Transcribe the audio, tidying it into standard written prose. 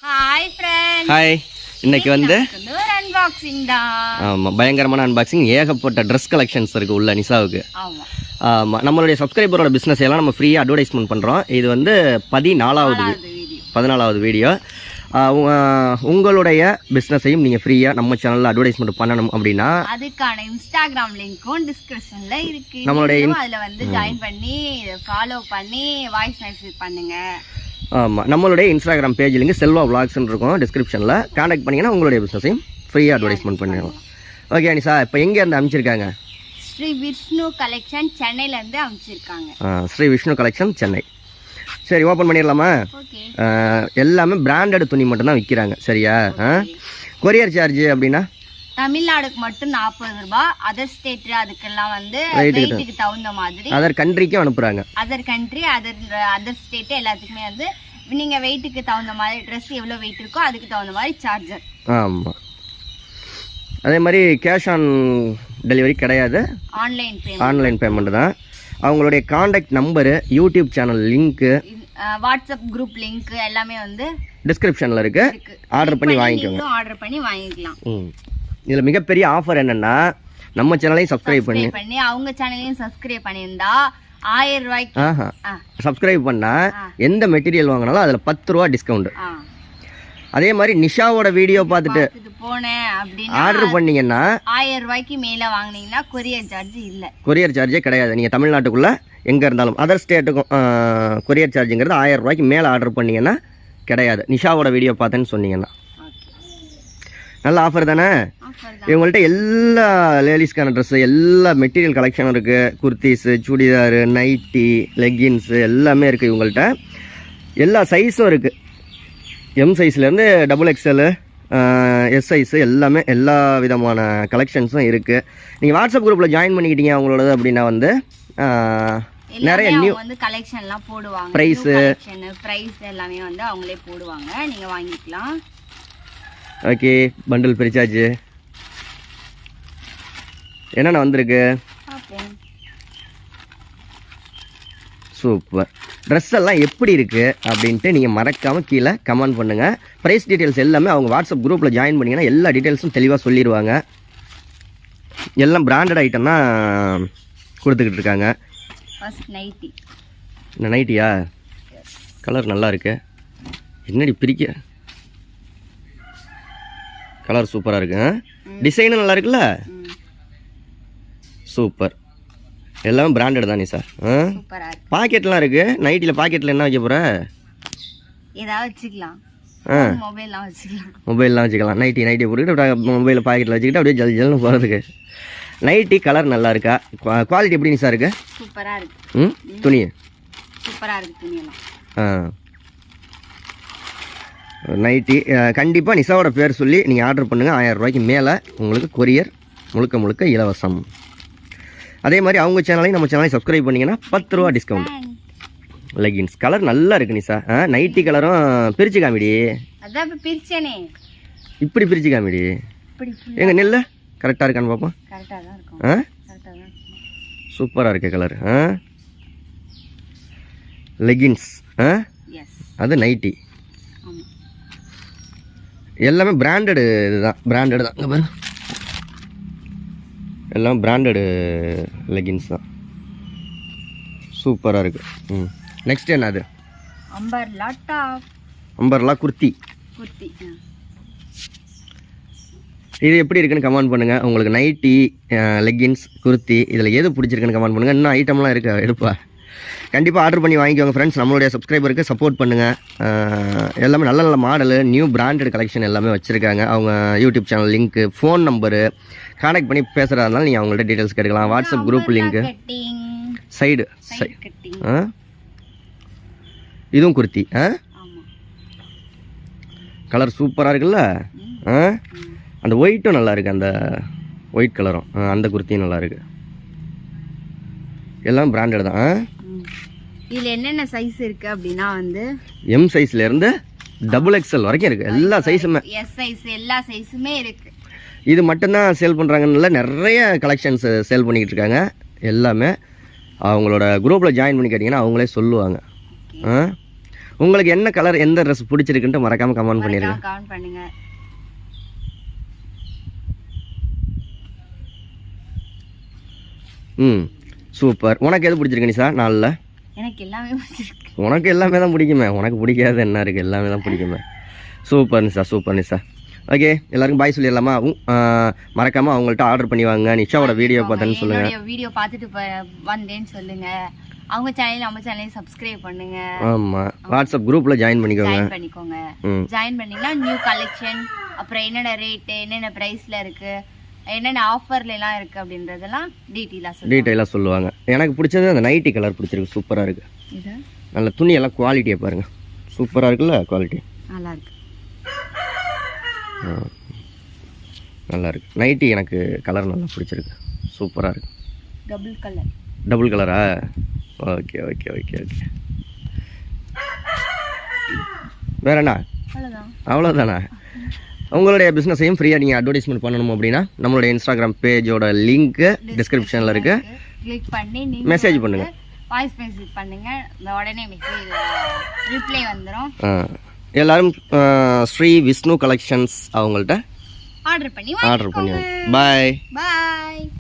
Hi friends. Hi. இன்னைக்கு வந்து ஒரு அன்பாக்சிங் தான். ஆமா பயங்கரமான அன்பாக்சிங் ஏகப்பட்ட Dress collections இருக்கு உள்ள நிசாவுக்கு. ஆமா. ஆமா நம்மளுடைய சப்ஸ்கிரைபரோட பிசினஸ் எல்லாம் நம்ம ஃப்ரீயா அட்வர்டைஸ்மென்ட் பண்றோம். இது வந்து 14வது வீடியோ. உங்களுடைய பிசினஸையும் நீங்க ஃப்ரீயா நம்ம சேனல்ல அட்வர்டைஸ்மென்ட் பண்ணணும் அப்படினா அதுக்கான Instagram லிங்க்கும் டிஸ்கிரிப்ஷன்ல இருக்கு. நம்மளுடைய அதுல வந்து ஜாயின் பண்ணி ஃபாலோ பண்ணி வாய்ஸ் மெசேஜ் பண்ணுங்க. ஆமா நம்மளுடைய Instagram page link Selva Vlogs ன்னு இருக்கும் டிஸ்கிரிப்ஷன்ல கான்டாக்ட் பண்ணீங்கன்னா உங்களுடைய பிசினஸையும் ஃப்ரீயா அட்வர்டைஸ்மென்ட் பண்ணிடலாம். ஓகே அனிசா இப்போ எங்க இருந்து அனுப்பிச்சிருக்காங்க? ஸ்ரீ விஷ்ணு கலெக்ஷன் சென்னையில இருந்து அனுப்பிச்சிருக்காங்க. ஸ்ரீ விஷ்ணு கலெக்ஷன் சென்னை. சரி ஓபன் பண்ணிடலாமா? ஓகே. எல்லாமே பிராண்டட் துணி மட்டும் தான் விற்கிறாங்க சரியா? கொரியர் சார்ஜ் அப்படின்னா தமிழ்நாடுக்கு மட்டும் 40 ரூபாய், அதர் ஸ்டேட் அதுக்கெல்லாம் வந்து வெயிட்டுக்கு தகுந்த மாதிரி அதர் கண்ட்ரிக்கும் அனுப்புறாங்க. அதர் கண்ட்ரி அதர் ஸ்டேட் எல்லாத்துக்குமே வந்து நீங்க வெயிட்டுக்கு தகுந்த மாதிரி ட்ரெஸ் எவ்வளவு வெயிட் இருக்கோ அதுக்கு தகுந்த மாதிரி சார்ஜர். ஆமா அதே மாதிரி கேஷ் ஆன் டெலிவரி கிடையாது, ஆன்லைன் பேமெண்ட் தான். அவங்களுடைய contact number, YouTube channel link, WhatsApp group link எல்லாமே வந்து டிஸ்கிரிப்ஷன்ல இருக்கு. ஆர்டர் பண்ணி வாங்கிக்கலாம். இதுல மிகப்பெரிய ஆஃபர் என்னன்னா நம்ம சேனலையும் சப்ஸ்கிரைப் பண்ணி அவங்க சேனலையும் சப்ஸ்கிரைப் பண்ணியிருந்தா 1000 ரூபாய்க்கு சப்ஸ்கிரைப் பண்ணா எந்த மெட்டீரியல் வாங்கினாலும் அதுல 10 ரூபா டிஸ்கவுண்ட். அதே மாதிரி நிஷாவோட வீடியோ பார்த்துட்டு போனேன் அப்படின்னு ஆர்டர் பண்ணீங்கன்னா 1000 ரூபாய்க்கு மேல வாங்குனீங்கன்னா கொரியர் சார்ஜ் இல்ல. கொரியர் சார்ஜே கிடையாது. நீங்க தமிழ்நாட்டுக்குள்ள எங்க இருந்தாலும் அதர் ஸ்டேட்டுக்கும் கொரியர் சார்ஜுங்கிறது 1000 ரூபாய்க்கு மேல ஆர்டர் பண்ணீங்கன்னா கிடையாது. நிஷாவோட வீடியோ பார்த்தேன்னு சொன்னீங்கன்னா நல்ல ஆஃபர் தானே. இவங்கள்ட்ட எல்லா லேடிஸ்க்கான ட்ரெஸ்ஸு எல்லா மெட்டீரியல் கலெக்ஷனும் இருக்குது. குர்த்திஸு, சுடிதாரு, நைட்டி, லெக்கின்ஸு எல்லாமே இருக்குது. இவங்கள்ட்ட எல்லா சைஸும் இருக்குது. எம் சைஸ்லேருந்து XXL, எஸ் சைஸு எல்லாமே எல்லா விதமான கலெக்ஷன்ஸும் இருக்குது. நீங்கள் வாட்ஸ்அப் குரூப்பில் ஜாயின் பண்ணிக்கிட்டீங்க அவங்களோட அப்படின்னா வந்து நிறைய நியூ வந்து கலெக்ஷன்லாம் போடுவாங்க. ப்ரைஸ் எல்லாமே வந்து அவங்களே போடுவாங்க, நீங்கள் வாங்கிக்கலாம். ஓகே பண்டில் பிரிச்சாச்சு. என்னென்ன வந்திருக்கு? சூப்பர். ட்ரெஸ் எல்லாம் எப்படி இருக்குது அப்படின்ட்டு நீங்கள் மறக்காமல் கீழே கமெண்ட் பண்ணுங்கள். ப்ரைஸ் டீட்டெயில்ஸ் எல்லாமே அவங்க வாட்ஸ்அப் குரூப்பில் ஜாயின் பண்ணிங்கன்னா எல்லா டீட்டெயில்ஸும் தெளிவாக சொல்லிடுவாங்க. எல்லாம் பிராண்டட் ஐட்டம் தான் கொடுத்துக்கிட்டு இருக்காங்க. இந்த நைட்டியா கலர் நல்லா இருக்கு. என்னடி பிரிக்க கலர் சூப்பராக இருக்கு. டிசைனும் நல்லா இருக்குல்ல. சூப்பர். எல்லாமே பிராண்டட் தானே சார். பாக்கெட்லாம் இருக்கு. நைட்டில் பாக்கெட்டில் என்ன வைக்க போகிற? ஏதாவது வச்சுக்கலாம். மொபைல்லாம் வச்சுக்கலாம். நைட்டியை போட்டுக்கிட்டு மொபைலில் பாக்கெட்டில் வச்சுக்கிட்டு அப்படியே ஜல் ஜல்னு போகிறதுக்கு. நைட்டி கலர் நல்லா இருக்கா? குவாலிட்டி எப்படி சார் இருக்கு? சூப்பராக இருக்கு. துணி சூப்பராக இருக்கு. துணியெல்லாம் நைட்டி கண்டிப்பாக நிசாவோட பேர் சொல்லி நீங்கள் ஆர்டர் பண்ணுங்கள். 1000 ரூபாய்க்கு மேலே உங்களுக்கு கொரியர் முழுக்க இலவசம். அதே மாதிரி அவங்க சேனலையும் நம்ம சேனலையும் சப்ஸ்கிரைப் பண்ணிங்கன்னா 10 ரூபா டிஸ்கவுண்ட். லெகின்ஸ் கலர் நல்லா இருக்கு நிசா. நைட்டி கலரும் பிரிச்சு காமிடி. இப்படி பிரிச்சு காமிடி. எங்க நெல்ல கரெக்டாக இருக்கான்னு பார்ப்போம். சூப்பராக இருக்கு கலர். லெகின்ஸ் அது நைட்டி எல்லாமே பிராண்டடு. இதுதான் பிராண்டடு தான். இங்கே பாருங்க எல்லாம் பிராண்டடு லெகின்ஸ் தான். சூப்பராக இருக்குது. நெக்ஸ்ட் என்ன? அது அம்பர்லா குர்த்தி. இது எப்படி இருக்குன்னு கமெண்ட் பண்ணுங்கள். உங்களுக்கு நைட்டி, லெகின்ஸ், குர்த்தி இதில் எது பிடிச்சிருக்குன்னு கமெண்ட் பண்ணுங்கள். இன்னும் ஐட்டம்லாம் இருக்குது எடுப்பா. கண்டிப்பாக ஆர்டர் பண்ணி வாங்கிக்கோங்க ஃப்ரெண்ட்ஸ். நம்மளுடைய சப்ஸ்கிரைபருக்கு சப்போர்ட் பண்ணுங்கள். எல்லாமே நல்ல நல்ல மாடலு, நியூ பிராண்டட் கலெக்ஷன் எல்லாமே வச்சுருக்காங்க. அவங்க YouTube channel link, phone number contact பண்ணி பேசுகிறதா இருந்தாலும் நீங்கள் அவங்கள்ட்ட டீட்டெயில்ஸ் கேட்கலாம். வாட்ஸ்அப் குரூப் லிங்க்கு, சைடு இதுவும் குர்த்தி. கலர் சூப்பராக இருக்குல்ல. அந்த ஒயிட்டும் நல்லா இருக்குது. அந்த ஒயிட் கலரும் அந்த குர்த்தியும் நல்லா இருக்குது. எல்லாம் பிராண்டட் தான். இதில் என்னென்ன சைஸ் இருக்குது அப்படின்னா வந்து எம் சைஸ்லேருந்து XXL வரைக்கும் இருக்குது. எல்லா சைஸுமே, எஸ் சைஸ் எல்லா சைஸுமே இருக்குது. இது மட்டும்தான் சேல் பண்ணுறாங்கன்னு நிறைய கலெக்ஷன்ஸ் சேல் பண்ணிக்கிட்டு இருக்காங்க. எல்லாமே அவங்களோட குரூப்பில் ஜாயின் பண்ணி கேட்டிங்கன்னா அவங்களே சொல்லுவாங்க. உங்களுக்கு என்ன கலர் எந்த ட்ரெஸ் பிடிச்சிருக்குன்ட்டு மறக்காமல் கமெண்ட் பண்ணிடுங்க. கமெண்ட் பண்ணுங்க. சூப்பர். உனக்கு எது பிடிச்சிருக்கு நிஷா? நாளில் எனக்கு எல்லாமே பிடிச்சிருக்கு. உனக்கு எல்லாமே தான் பிடிக்குமே, உனக்கு பிடிக்காது என்ன இருக்குது? எல்லாமே தான் பிடிக்குமே. Super Nisha, super Nisha. Okay, எல்லாருக்கும் பாய் சொல்லிடலாமா? மறக்காமல் அவங்கள்ட்ட ஆர்டர் பண்ணி வாங்க. நிஷாவோட வீடியோ பார்த்தேன்னு சொல்லுங்கள். வீடியோ பார்த்துட்டு வந்தேன்னு சொல்லுங்கள். அவங்க சேனல் நம்ம சேனலையும் சப்ஸ்கிரைப் பண்ணுங்க. ஆமாம், வாட்ஸ்அப் குரூப்பில் ஜாயின் பண்ணிக்கோங்க. ஜாயின் பண்ணிங்கன்னா நியூ கலெக்ஷன், அப்புறம் என்னென்ன ரேட்டு, என்னென்ன ப்ரைஸில் இருக்குது, என்னென்ன ஆஃபர்லாம் இருக்குது அப்படின்றதெல்லாம் டீட்டெயிலாக சொல்லுவாங்க. எனக்கு பிடிச்சது அந்த நைட்டி கலர் பிடிச்சிருக்கு, சூப்பராக இருக்குது. நல்ல துணியெல்லாம் குவாலிட்டியை பாருங்கள், சூப்பராக இருக்குல்ல? குவாலிட்டி நல்லா இருக்கு, நல்லா இருக்கு. நைட்டி எனக்கு கலர் நல்லா பிடிச்சிருக்கு, சூப்பராக இருக்கு. டபுள் கலரா? Okay okay okay okay. வேற என்ன? அவ்வளோதானா? உங்களுடைய பிஸ்னஸையும் ஃப்ரீயாக நீங்கள் அட்வர்டைஸ்மெண்ட் பண்ணணும் அப்படின்னா நம்மளுடைய இன்ஸ்டாகிராம் பேஜோட லிங்க்கு டிஸ்கிரிப்ஷனில் இருக்குது. கிளிக் பண்ணி மெசேஜ் பண்ணுங்கள், வாய்ஸ் மெசேஜ் பண்ணுங்கள், உடனே மெசேஜ் ரிப்ளை வந்துடும். எல்லாரும் ஸ்ரீ விஷ்ணு கலெக்ஷன்ஸ் அவங்கள்ட்ட ஆர்டர் பண்ணி பாய்.